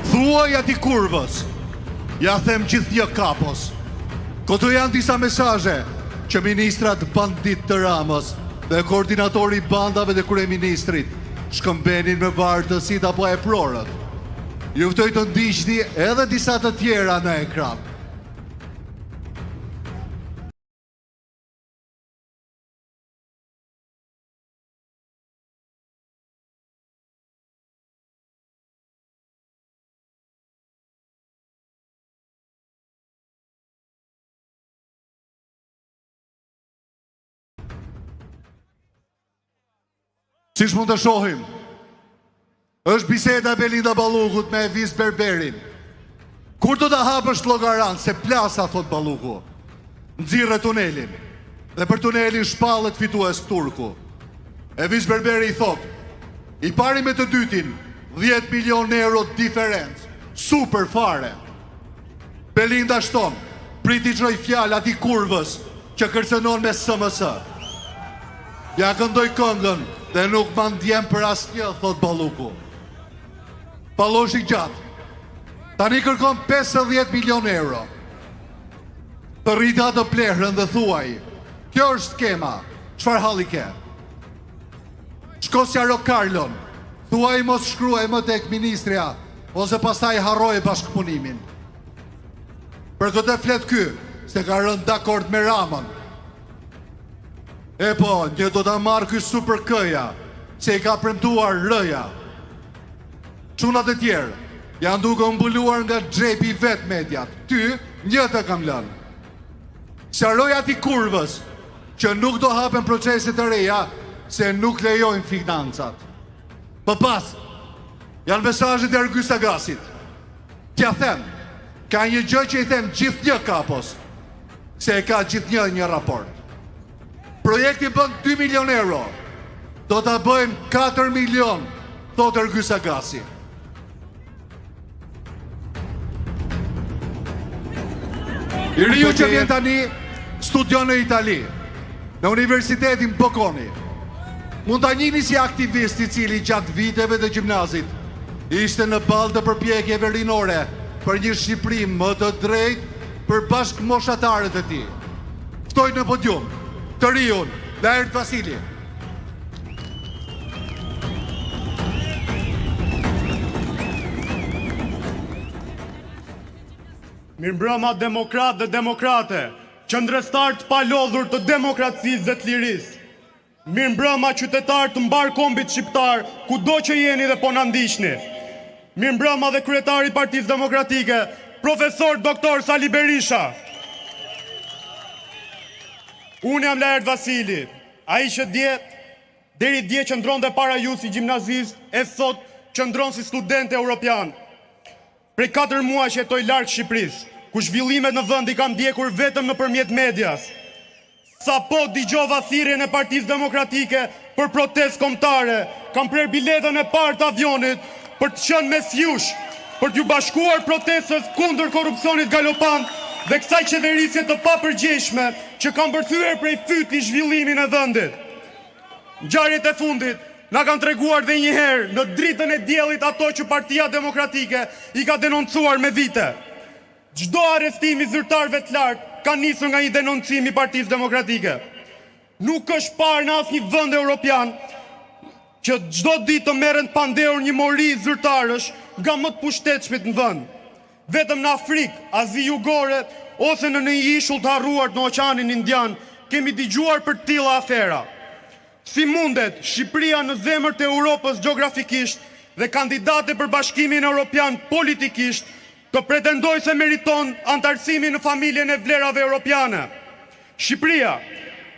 Thuaj ati kurvës, ja them gjithnjë kapos. Këto janë disa mesazhe që ministrat bandit të Ramës dhe koordinatori bandave dhe kryeministrit shkëmbenin me vartësit apo e prorët. Ju ftoj të ndiqni edhe disa të tjera në ekran. Siç mund të shohim, është biseda e Belinda Ballukut me Evis Berberin. Kur do të hapësh llogaran se plasa, thot Balluku, nxirre tunelin. Dhe për tunelin shpallet fitues turku. Evis Berberi i thot, i pari me të dytin, 10 milion euro diferencë. Super fare. Belinda shton, priti çoj fjalë ati kurvës që kërcënon me SMS. Ja këndoj këngën dhe nuk ma ndjem për asnjë, thot Balluku. Palloshi gjatë. Tani kërkon 50 milion euro. Të rrita të plehrën dhe thuaj, kjo është skema, çfarë halli ke? Shko sqaro Karlon, thuaj mos shkruaj më tek ministria, ose pastaj harroje bashkëpunimin. Për këtë flet ky, se ka rënë dakord me Ramën. E po, një do të marrë ky super këja, se i ka premtuar rëja. Çunat e tjerë, janë duke mbuluar nga xhepi vet mediat. Ty, një të kam lënë. Sqaroj ati kurvës, që nuk do hapen proceset e reja, se nuk lejojnë financat. Për pas, janë mesazhet e Ergy Sagasit. T'ja them, ka një gjë që i them gjithnjë kapos, se e ka gjithnjë një raport. Projekti bën 2 milion euro. Do të bëjmë 4 milion, thot Ergy Sagasi. I riu që vjen tani studion në Itali, në Universitetin Bocconi. Mund ta njihni si aktivist i cili gjatë viteve të gjimnazit ishte në ballë të përpjekjeve rinore për një Shqipëri më të drejtë për bashkëmoshatarët e tij. Ftoj në podium të riun, Laert Vasili. Mirëmbrëma demokrat dhe demokrate, qëndrestar të palodhur të demokracisë dhe të lirisë. Mirëmbrëma qytetar të mbar kombit shqiptar, kudo që jeni dhe po na ndiqni. Mirëmbrëma dhe kryetari i Partisë Demokratike, profesor doktor Sali Berisha. Unë jam Laert Vasili, ai që deri dje qëndron dhe para ju si gjimnazist, e sot qëndron si student europian. Prej 4 muaj që jetoj larg Shqipërisë, ku zhvillimet në vend i kam ndjekur vetëm nëpërmjet medias. Sapo dëgjova thirrjen e Partisë Demokratike për protestë kombëtare, kam prerë biletën e parë të avionit për të qenë mes jush, për t'ju bashkuar protestës kundër korrupsionit galopant dhe kësaj qeverisje të papërgjegjshme që kanë bërthyer prej fyti zhvillimin e vendit. Ngjarjet e fundit na kanë treguar dhe një herë në dritën e diellit ato që Partia Demokratike i ka denoncuar me vite. Çdo arrestim i zyrtarëve të lartë ka nisur nga një denoncim i Partisë Demokratike. Nuk është parë në asnjë vend evropian që çdo ditë të merren pandehur një mori zyrtarësh nga më të pushtetshmit në vend. Vetëm në Afrikë, Azi Jugore ose në një ishull të harruar në Oqeanin Indian kemi dëgjuar për të tilla afera. Si mundet Shqipëria në zemër të Europës gjeografikisht dhe kandidate për Bashkimin Evropian politikisht të pretendoj se meriton antarësimin në familjen e vlerave europiane? Shqipëria,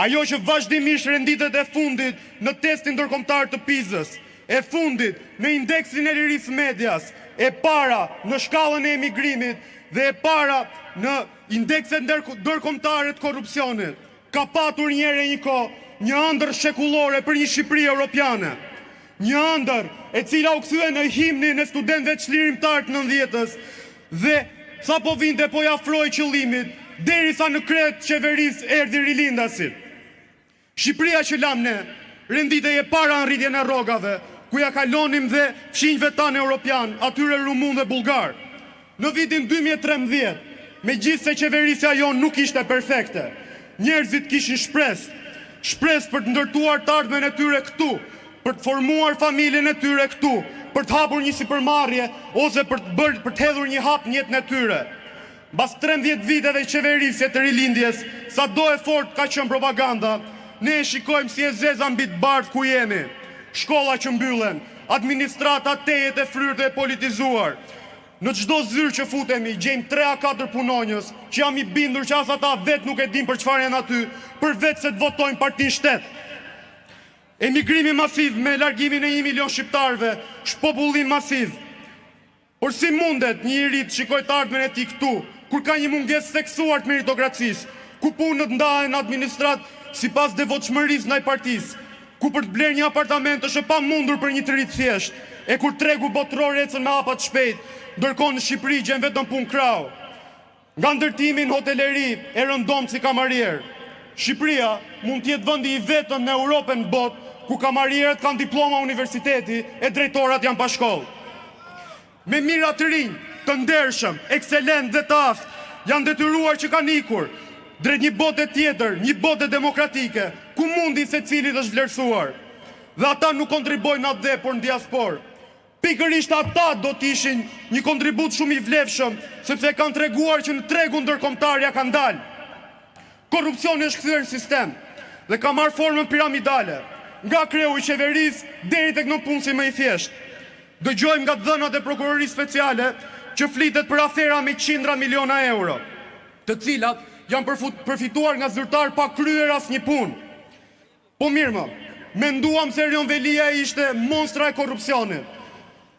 ajo që vazhdimisht renditet e fundit në testin ndërkombëtar të PISA-s, e fundit në indeksin e lirisë medias, e para në shkallën e emigrimit dhe e para në indekset ndërkombëtare të korrupsionit, ka patur një herë një kohë një ëndër shekullore për një Shqipëri europiane. Një ëndër e cila u kthye në himnin e studentëve çlirimtar të 90-s dhe sapo vinte po i afroi qëllimit derisa në krye të qeverisë erdhi rilindasi. Shqipëria që lam ne renditej e para në rritjen e rrogave, ku ja kalonim dhe fshinjve tanë europian, atyre rumun dhe bulgar. Në vitin 2013, me gjithë se qeverisja jonë nuk ishte perfekte, njerëzit kishin shpresë për të ndërtuar të ardhmen e tyre këtu, për të formuar familjen e tyre këtu, për të hapur një sipërmarrje ose për të hedhur një hap në jetën e tyre. Mbas 13 viteve qeverisje të rilindjes, sa do e fort ka qenë propaganda, ne e shikojmë si e zeza mbi të bardhë ku jemi. Shkolla që mbyllen, administrata tejet e fryrë e politizuar. Në çdo zyrë që futemi, gjejmë 3 a 4 punonjës që jam i bindur që as ata vetë nuk e din për çfarë janë aty, për vetë se të votojnë partinë shtet. Emigrimi masiv me largimin e 1 milion shqiptarëve, shpopullim masiv. Por si mundet një i ri të shikojë të ardhmen e tij këtu, kur ka një mungesë theksuar të meritokracisë, ku punët ndahen në administrat sipas devotshmërisë ndaj partisë, ku për të blerë një apartament është e pamundur për një të ri thjesht, e kur tregu botror ecën me hapa të shpejt, ndërkohë në Shqipëri gjen vetëm punë krau. Nga ndërtimi në hoteleri e rëndom si kamarier. Shqipëria mund të jetë vendi i vetëm në Europë në botë ku kamarierët kanë diploma universiteti e drejtorat janë pa shkollë. Me mira të rinj, të ndershëm, ekselent dhe të aftë, janë detyruar që kanë ikur drejt një bote tjetër, një bote demokratike, ku mundi se cilit është vlerësuar. Dhe ata nuk kontribojnë atë dhe, por në diasporë. Pikërisht ata do të ishin një kontribut shumë i vlefshëm, sepse kanë treguar që në tregun ndërkombëtar ja kanë dalë. Korrupsioni është kthyer në sistem dhe ka marrë formën piramidale, nga kreu i qeverisë deri tek nëpunësi më i thjeshtë. Dëgjojmë nga dhënat e prokurorisë speciale që flitet për afera me qindra miliona euro, të cilat janë përfituar nga zyrtar pa kryer asnjë punë. Po mirë më, menduam se Erion Velia ishte monstra e korrupsionit.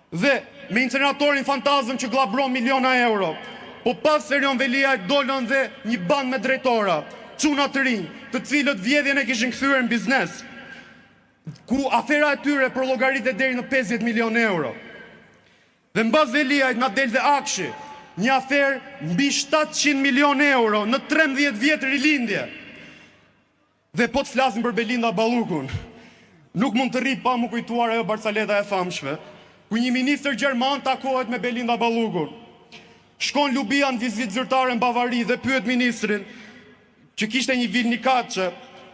Dhe me inceneratorin fantazëm që glabron miliona euro, po pas Erion Velia dolën dhe një band me drejtora, çuna të rinj, të cilët vjedhjen e kishin kthyer në biznes, ku afera e tyre prologaritet deri në 50 milion euro. Dhe mbas Veliajt na del dhe Akshi, një aferë mbi 700 milion euro në 13 vjet rilindje. Dhe po të flasim për Belinda Ballukun, nuk mund të rri pa mu kujtuar ajo Barsaleta e famshme, ku një ministër gjerman takohet me Belinda Ballukun. Shkon Lubia në vizitë zyrtare në Bavari dhe pyet ministrin, që kishte një vilnikaçe,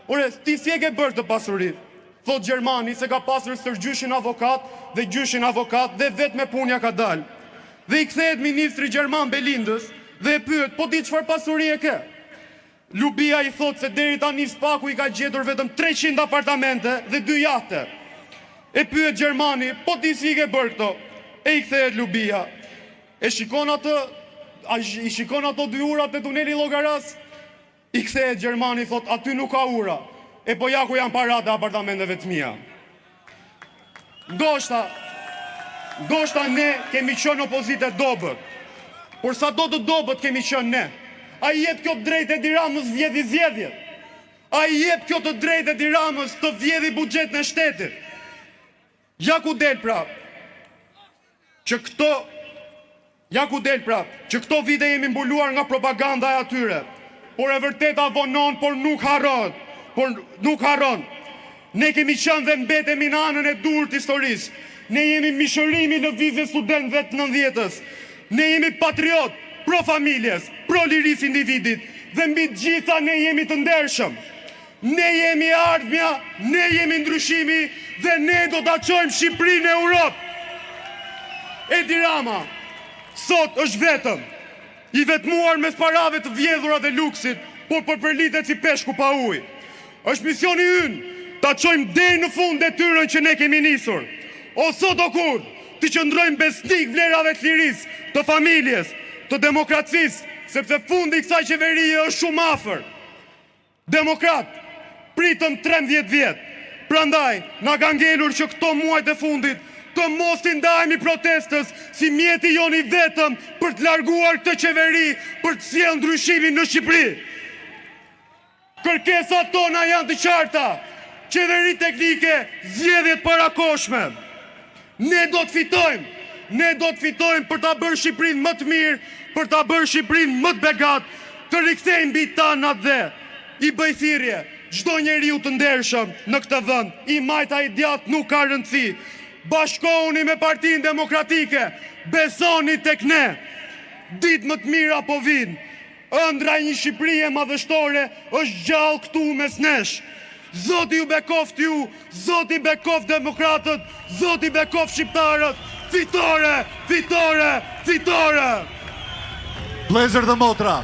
ore, ti si e ke bërë të pasurit? Thot Gjermani se ka pasur stërgjyshin avokat dhe gjyshin avokat dhe vetë me punja ka dalë. Dhe i kthehet ministri gjerman Belindës dhe e pyet, po ti çfarë pasuri e ke? Lubia i thot se deri tani Spaku i ka gjetur vetëm 300 apartamente dhe 2 jahte. E pyet Gjermani, po ti si i ke bërë këto? E i kthehet Lubia. E shikon i shikon ato 2 urat në tuneli Llogaras? I kthehet Gjermani, thot, aty nuk ka ura. E po ja ku janë parat e apartamenteve të mia. Ndoshta ne kemi qenë opozitë dobët, por sa do të dobët kemi qenë ne. A i jep kjo të drejtë Edi Ramës vjedhi zgjedhjet? A i jep kjo të drejtë Edi Ramës të vjedhi buxhetin e shtetit? Ja ku del prap që këto vite jemi mbuluar nga propaganda e atyre. Por e vërteta vonon, por nuk harron. Ne kemi qenë dhe mbetemi në anën e durë të historisë. Ne jemi mishërimi në vizë studentëve të 90-s. Ne jemi patriot, pro familjes, pro lirisë individit. Dhe mbi të gjitha ne jemi të ndershëm. Ne jemi ardhmja, ne jemi ndryshimi dhe ne do ta çojmë Shqipërinë në Europë. Edi Rama sot është vetëm i vetmuar mes parave të vjedhura dhe luksit, por përlitet si peshku pa ujë. Është misioni ynë ta çojmë deri në fund detyrën që ne kemi nisur. O sot o kur, të qëndrojmë besnik vlerave të lirisë, të familjes, të demokracisë, sepse fundi i kësaj qeverie është shumë afër. Demokrat, pritëm 13 vjet. Prandaj, na ka ngelur që këto muajt e fundit të mos i ndajmë protestës si mjeti joni vetëm për të larguar këtë qeveri, për të sjellë ndryshimin në Shqipëri. Kërkesat tona janë të qarta. Qeveri teknike, zgjedhjet parakoshme. Ne do të fitojmë për ta bërë Shqipërinë më të mirë, për ta bërë Shqipërinë më të begat, të rikthejmë mbi tanat dhe i bëj thirrje çdo njeriu të ndershëm në këtë vend, i majta i djathtë nuk ka rëndësi. bashkohuni me Partinë Demokratike, besoni tek ne. Ditë më të mira po vinë. Ëndra një Shqipërie madhështore është gjallë këtu mes nesh. Zoti ju bekoft ju, Zoti bekoft demokratët, Zoti bekoft shqiptarët. Fitore, fitore, fitore! Vlezër dhe motra.